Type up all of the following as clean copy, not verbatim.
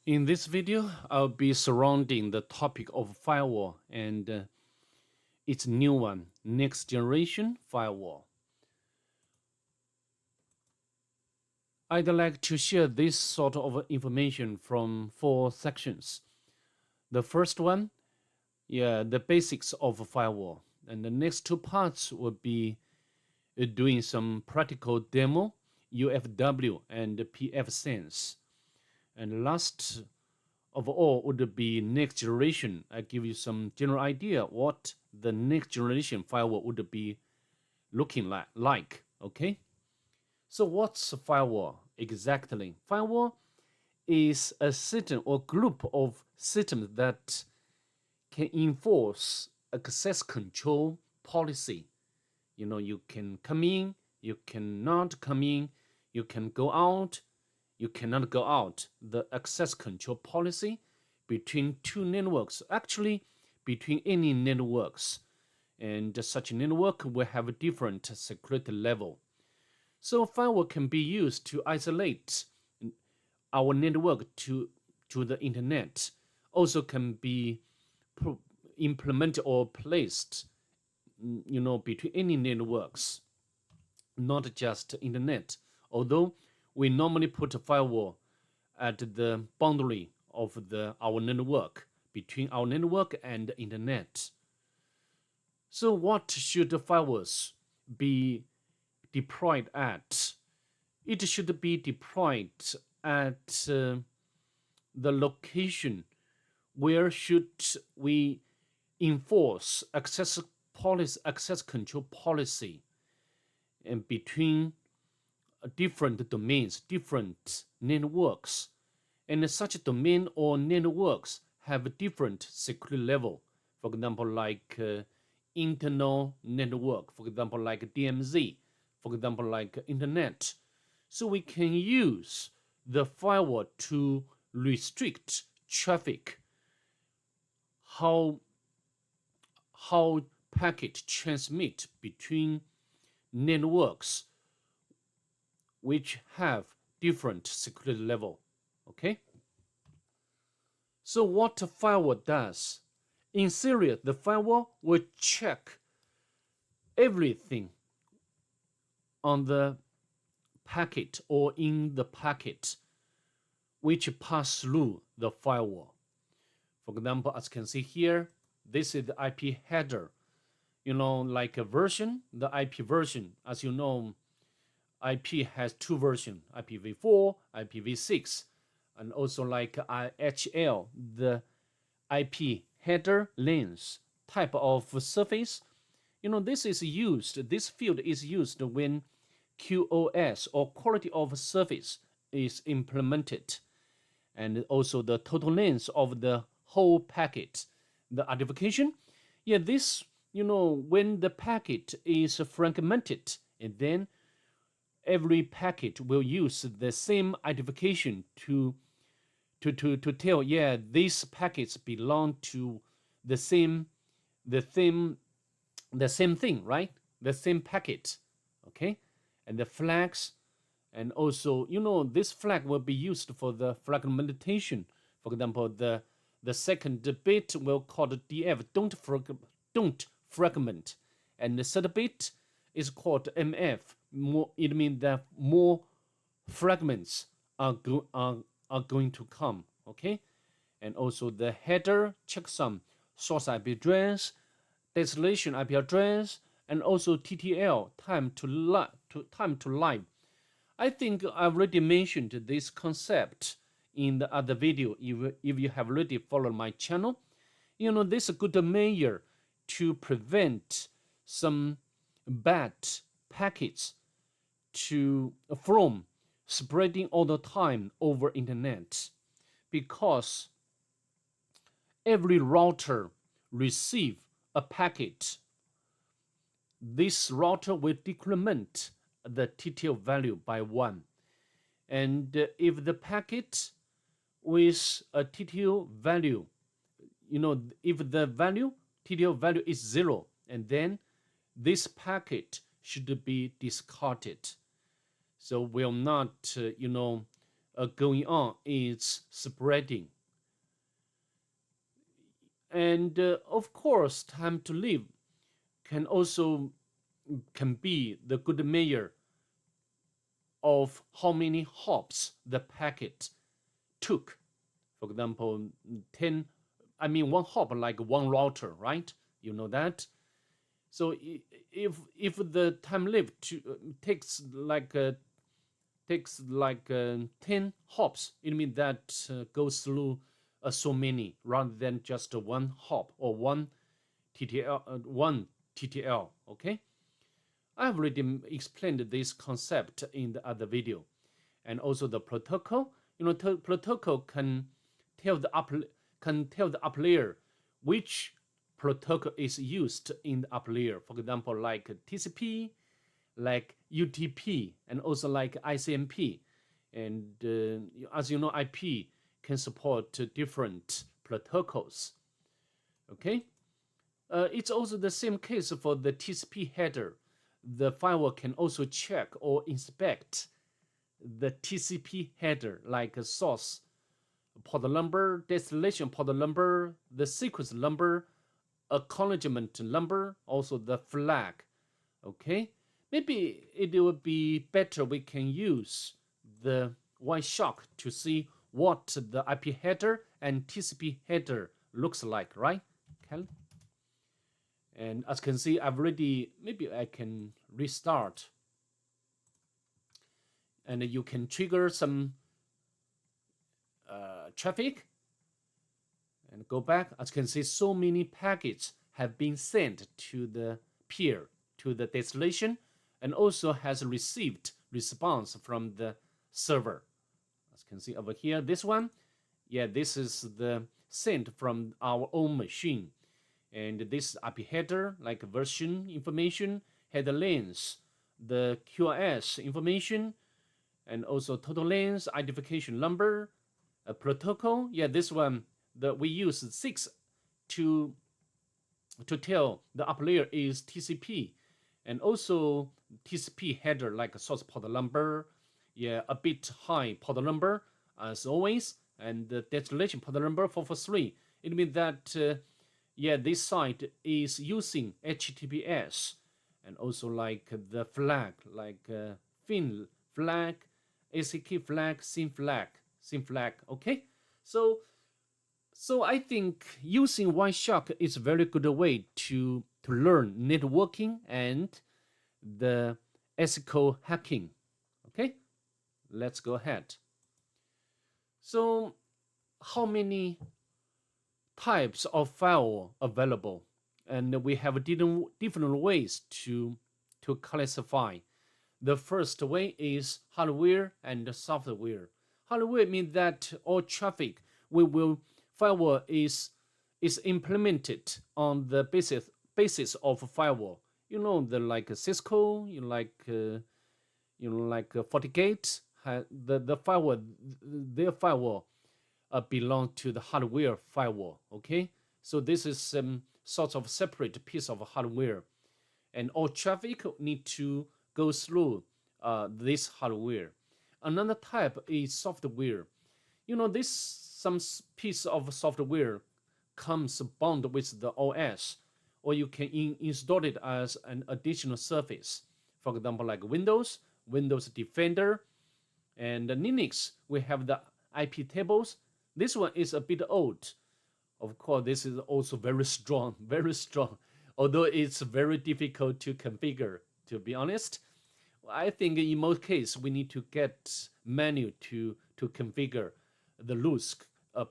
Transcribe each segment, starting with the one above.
In this video, I'll be surrounding the topic of firewall and its new one, next generation firewall. I'd like to share this sort of information from 4 sections. The first one, the basics of a firewall. And the next 2 parts will be doing some practical demo, UFW and PF And last of all would be next generation. I give you some general idea what the next generation firewall would be looking like. Okay, so what's a firewall exactly? Firewall is a system or group of systems that can enforce access control policy. You can come in, you cannot come in, you can go out, you cannot go out. The access control policy between two networks, actually between any networks, and such network will have a different security level. So firewall can be used to isolate our network to the internet. Also can be implemented or placed, between any networks, not just internet. Although we normally put a firewall at the boundary of our network, between our network and the internet. So what should the firewalls be deployed at? It should be deployed at the location where should we enforce access control policy, and between different domains, different networks, and such domain or networks have different security level. For example, like internal network, for example, like DMZ, for example, like internet. So we can use the firewall to restrict traffic, how packet transmit between networks which have different security level. Okay, so what a firewall does in theory, the firewall will check everything on the packet or in the packet which pass through the firewall. For example, as you can see here, this is the IP header. Like a version, the IP version, as you know, IP has 2 versions, IPv4, IPv6, and also like IHL, the IP header length type of surface. This field is used when QoS or quality of service is implemented, and also the total length of the whole packet, the identification. This, when the packet is fragmented, and then every packet will use the same identification to tell, these packets belong to the same thing, right? The same packet, okay? And the flags, and also, this flag will be used for the fragmentation. For example, the second bit will call the DF, don't fragment, and the third bit is called MF. It means that more fragments are going to come, okay? And also the header checksum, source IP address, destination IP address, and also TTL, time to live. I think I've already mentioned this concept in the other video. If you have already followed my channel, this is a good measure to prevent some bad packets from spreading all the time over internet, because every router receive a packet. This router will decrement the TTL value by 1, and if the packet with a TTL value, if the TTL value is 0, and then this packet should be discarded. So will not going on is spreading. And of course, time to live can also can be the good measure of how many hops the packet took. For example, 10, one hop like one router, right? You know that. So if the time lived takes like 10 hops, it means that goes through so many rather than just one hop or one TTL. Okay, I've already explained this concept in the other video, and also the protocol. Protocol tell the up can tell the up layer which protocol is used in the up layer. For example, like TCP, like UDP, and also like ICMP. And as you know, IP can support different protocols. Okay, it's also the same case for the TCP header. The firewall can also check or inspect the TCP header, like a source port number, destination port number, the sequence number, acknowledgement number, also the flag. Okay, maybe it would be better we can use the Wireshark to see what the IP header and TCP header looks like, right, Ken? And as you can see, I've already, maybe I can restart. And you can trigger some traffic and go back. As you can see, so many packets have been sent to the peer, to the destination, and also has received response from the server. As you can see over here, this one, yeah, this is the sent from our own machine. And this IP header, like version information, header lanes, the QoS information, and also total lanes, identification number, a protocol. Yeah, this one that we use 6 to tell the up layer is TCP, and also TCP header like source port number, yeah, a bit high port number as always, and the destination port number 443. It means that yeah, this site is using HTTPS, and also like the flag, like FIN flag, ACK flag, SYN flag. Okay, so I think using Wireshark is a very good way to learn networking and the ethical hacking. Okay, let's go ahead. So how many types of firewall available? And we have different ways to classify. The first way is hardware and software. Hardware means that all traffic firewall is implemented on the basis of firewall. You know, the like Cisco, like FortiGate, the firewall, their firewall belong to the hardware firewall. Okay, so this is some sort of separate piece of hardware, and all traffic need to go through this hardware. Another type is software. This some piece of software comes bound with the OS, or you can install it as an additional service. For example, like Windows Defender, and Linux, we have the IP tables. This one is a bit old. Of course, this is also very strong, although it's very difficult to configure, to be honest. I think in most cases, we need to get manual to configure the rules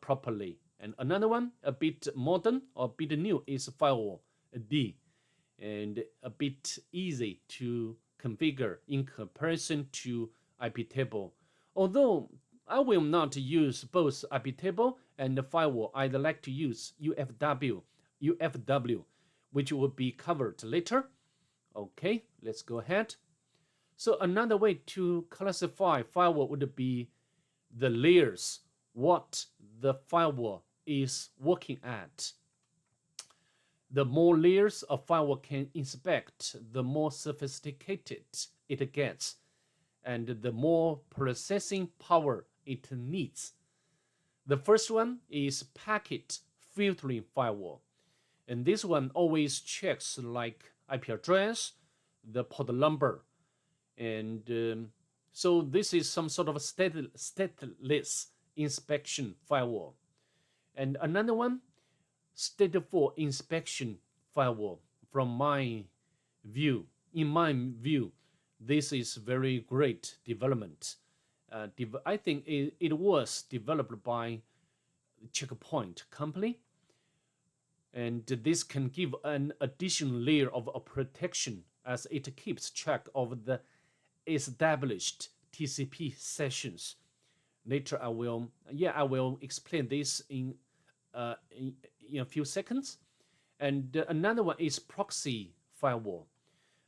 properly. And another one, a bit modern or a bit new, is Firewall D, and a bit easy to configure in comparison to IP table. Although I will not use both IP table and the firewall. I'd like to use UFW, which will be covered later. Okay, let's go ahead. So another way to classify firewall would be the layers, what the firewall is working at. The more layers a firewall can inspect, the more sophisticated it gets, and the more processing power it needs. The first one is packet filtering firewall. And this one always checks like IP address, the port number. And so this is some sort of a stateless inspection firewall. And another one, stateful inspection firewall. From my view, in my view, this is very great development. I think it was developed by Checkpoint company, and this can give an additional layer of protection as it keeps track of the established TCP sessions. Later, I will explain this in a few seconds. And another one is proxy firewall,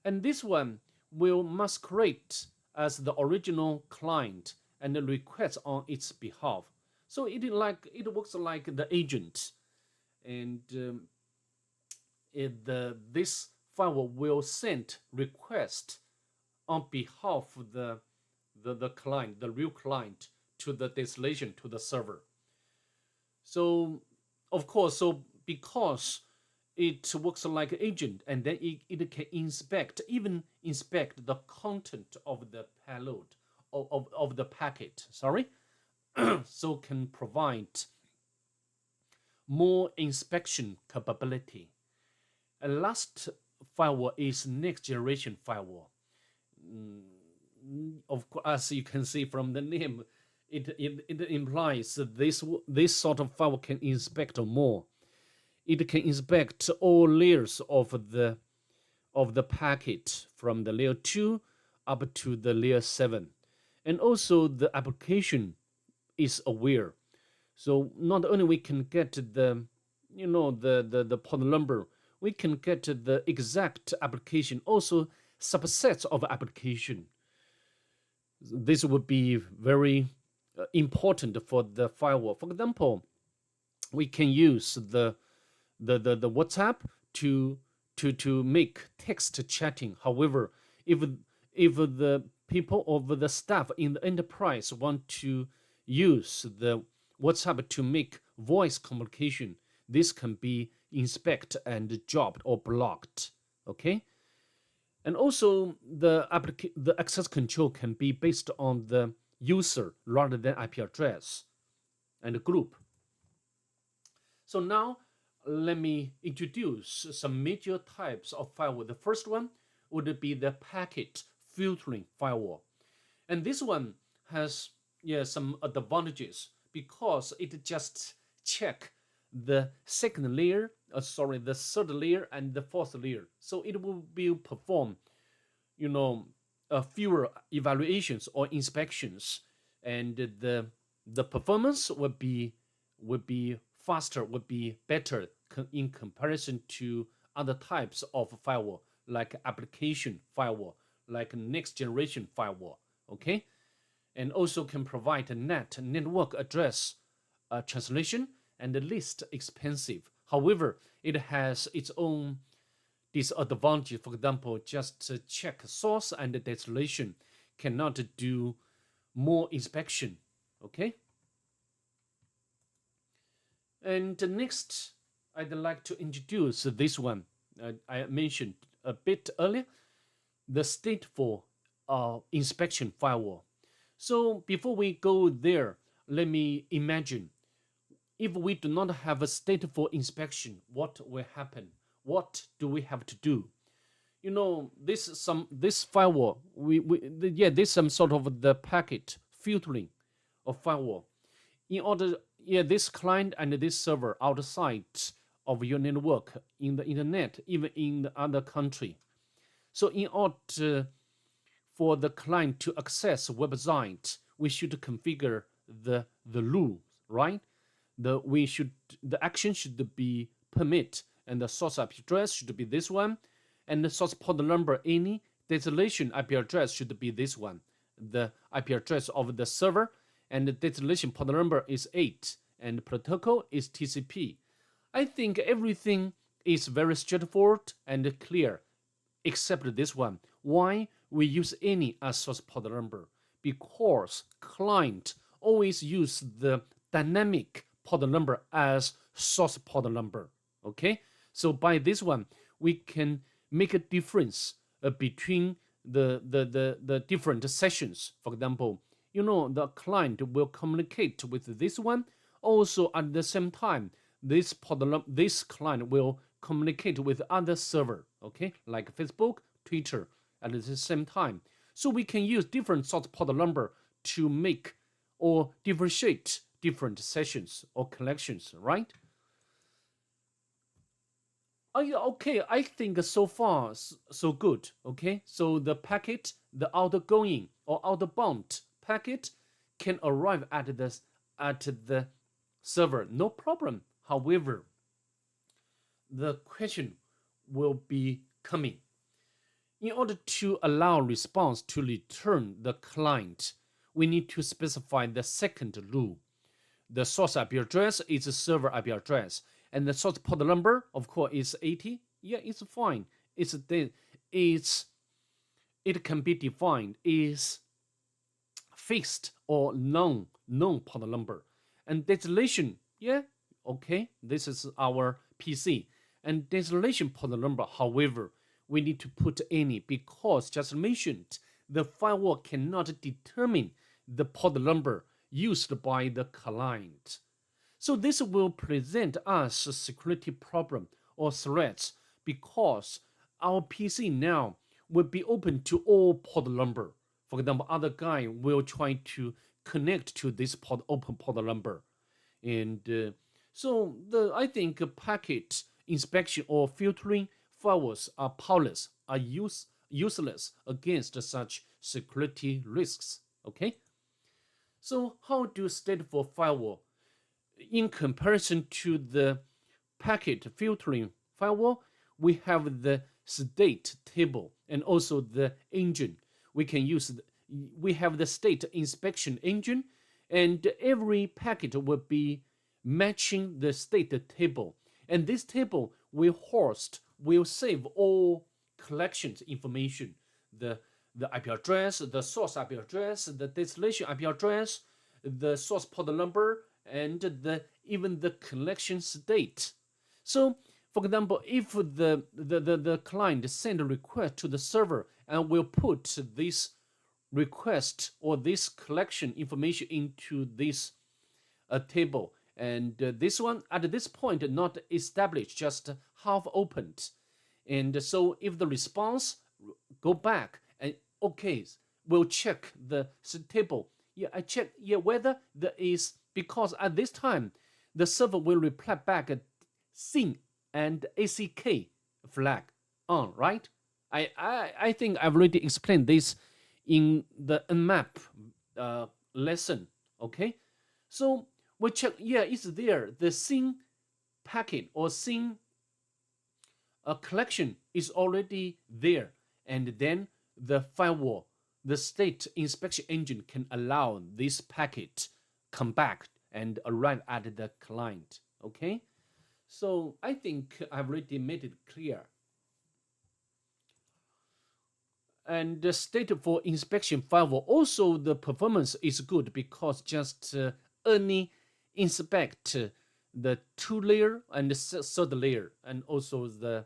and this one will masquerade as the original client and request on its behalf. So it works like the agent, and this firewall will send request on behalf of the client, the real client, to the destination, to the server. So of course, because it works like an agent, and then it can even inspect the content of the payload of the packet. Sorry, so can provide more inspection capability. And last firewall is next generation firewall. Of course, as you can see from the name, it implies that this sort of firewall can inspect more. It can inspect all layers of the packet from the layer 2 up to the layer 7. And also the application is aware. So not only we can get the port number, we can get the exact application, also subsets of application. This would be very important for the firewall. For example, we can use the WhatsApp to make text chatting. However, if the people or the staff in the enterprise want to use the WhatsApp to make voice communication, this can be inspected and dropped or blocked. Okay, and also the access control can be based on the user rather than IP address and group. So now let me introduce some major types of firewall. The first one would be the packet filtering firewall, and this one has some advantages because it just check the second layer, the third layer and the fourth layer. So it will be perform, fewer evaluations or inspections, and the performance would be faster, would be better in comparison to other types of firewall, like application firewall, like next generation firewall. Okay, and also can provide a network address translation and the least expensive. However, it has its own disadvantage. For example, just check source and the destination, cannot do more inspection. Okay. And next, I'd like to introduce this one. I mentioned a bit earlier, the stateful inspection firewall. So before we go there, let me imagine if we do not have a stateful inspection, what will happen? What do we have to do? This firewall, this some sort of the packet filtering of firewall. In order, this client and this server outside of your network in the internet, even in the other country. So in order for the client to access a website, we should configure the rules, right? The action should be permit, and the source IP address should be this one, and the source port number, any destination IP address should be this one, the IP address of the server, and the destination port number is 8, and protocol is TCP. I think everything is very straightforward and clear, except this one. Why we use any as source port number? Because client always use the dynamic port number as source port number. Okay, so by this one, we can make a difference between the different sessions. For example, the client will communicate with this one. Also, at the same time, this client will communicate with other server, okay, like Facebook, Twitter, at the same time. So we can use different sort of port number to make or differentiate different sessions or collections, right? Oh, yeah, okay, I think so far so good. Okay, so the packet, the outgoing or outbound packet can arrive at the server, no problem. However, the question will be coming. In order to allow response to return the client, we need to specify the second rule. The source IP address is a server IP address, and the source port number, of course, is 80. Yeah, it's fine. It can be defined as fixed or known port number. And destination, yeah, okay, this is our PC. And destination port number, however, we need to put any because just mentioned, the firewall cannot determine the port number used by the client. So this will present us a security problem or threats because our PC now will be open to all port number. For example, other guy will try to connect to this open port number, and I think packet inspection or filtering firewalls are powerless, are useless against such security risks. Okay, so how do stateful firewall in comparison to the packet filtering firewall? We have the state table and also the engine. We have the state inspection engine, and every packet will be matching the state table. And this table will save all collections information, the IP address, the source IP address, the destination IP address, the source port number, and even the collection state. So, for example, if the client send a request to the server and will put this request or this collection information into this table, and this one at this point not established, just half opened, and so if the response go back and okay, we'll check the table. Yeah, I check. Yeah, whether there is, because at this time the server will reply back a SYN and ACK flag on, right? I think I've already explained this in the Nmap lesson. Okay, so we check. Yeah, it's there. The SYN packet or SYN collection is already there, and then the firewall, the state inspection engine can allow this packet come back and arrive at the client. Okay, so I think I've already made it clear. And the state for inspection firewall, also the performance is good because just only inspect the 2 layer and the third layer, and also the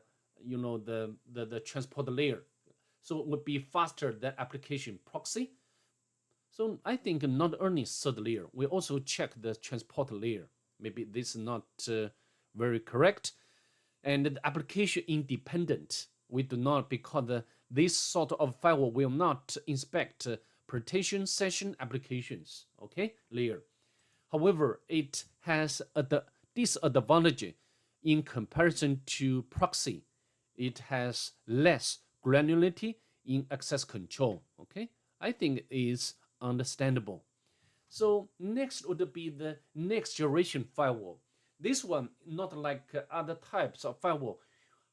transport layer. So it would be faster than application proxy. So I think not only third layer, we also check the transport layer. Maybe this is not very correct. And the application independent. We do not, because this sort of firewall will not inspect partition session applications, okay, layer. However, it has a disadvantage in comparison to proxy. It has less granularity in access control, okay. I think it is understandable. So next would be the next generation firewall. This one, not like other types of firewall,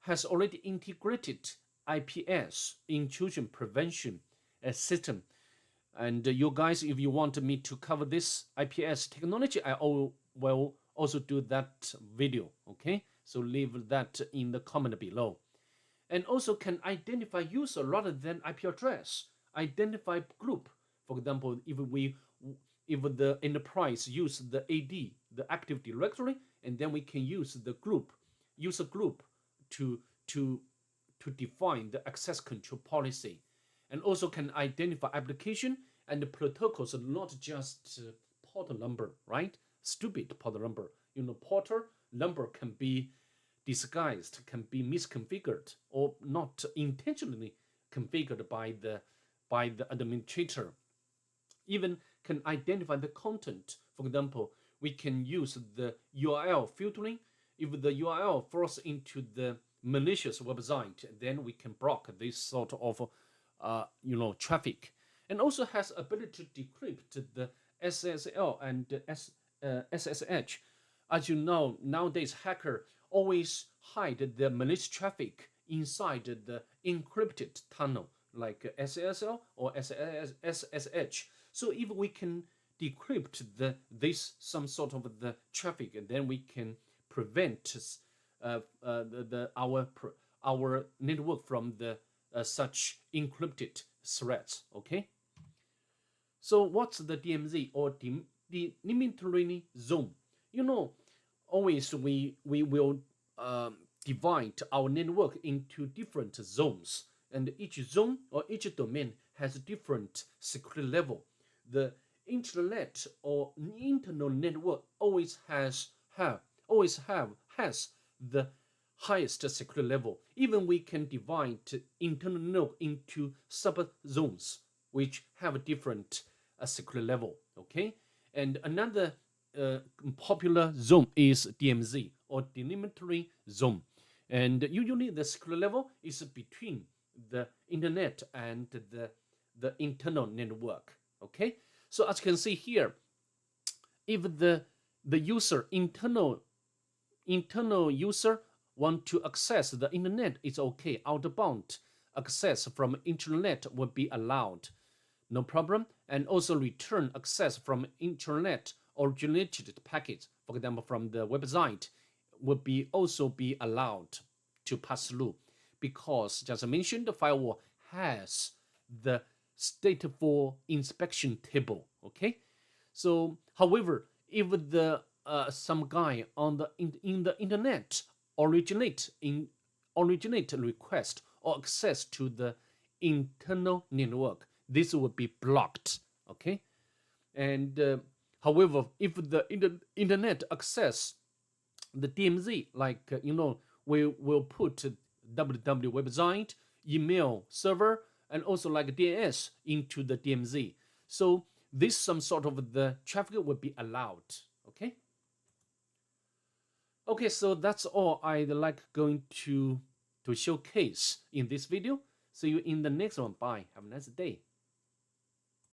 has already integrated IPS, intrusion prevention system. And you guys, if you want me to cover this IPS technology, I will also do that video, okay? So leave that in the comment below. And also can identify user rather than IP address, identify group. For example, if we if the enterprise use the AD, the Active Directory, and then we can use the group, user group to define the access control policy, and also can identify application and the protocols, not just port number, right? Stupid port number. Porter number can be disguised, can be misconfigured, or not intentionally configured by the administrator. Even can identify the content. For example, we can use the URL filtering. If the URL falls into the malicious website, then we can block this sort of traffic, and also has ability to decrypt the SSL and SSH. As you know, nowadays hacker always hide the malicious traffic inside the encrypted tunnel like SSL or SSH. So if we can decrypt some sort of the traffic, then we can prevent our network from the such encrypted threats. Okay. So what's the DMZ or delimiting zone? Always we will divide our network into different zones, and each zone or each domain has a different security level. The internet or internal network always has the highest security level. Even we can divide internal network into sub zones which have a different security level. Okay, and another popular zone is DMZ or delimiting zone, and usually the security level is between the internet and the internal network. Okay, so as you can see here, if the user internal user want to access the internet, it's okay. Outbound access from internet will be allowed, no problem. And also return access from internet originated packets, for example, from the website, will also be allowed to pass through, because just as I mentioned, the firewall has the stateful inspection table. Okay, so however, if the some guy on in the internet originate request or access to the internal network, this will be blocked. Okay, and however, if the internet access the DMZ, like we will put www website, email server, and also like DNS into the DMZ. So this some sort of the traffic will be allowed. Okay. Okay, so that's all I'd like going to showcase in this video. See you in the next one. Bye. Have a nice day.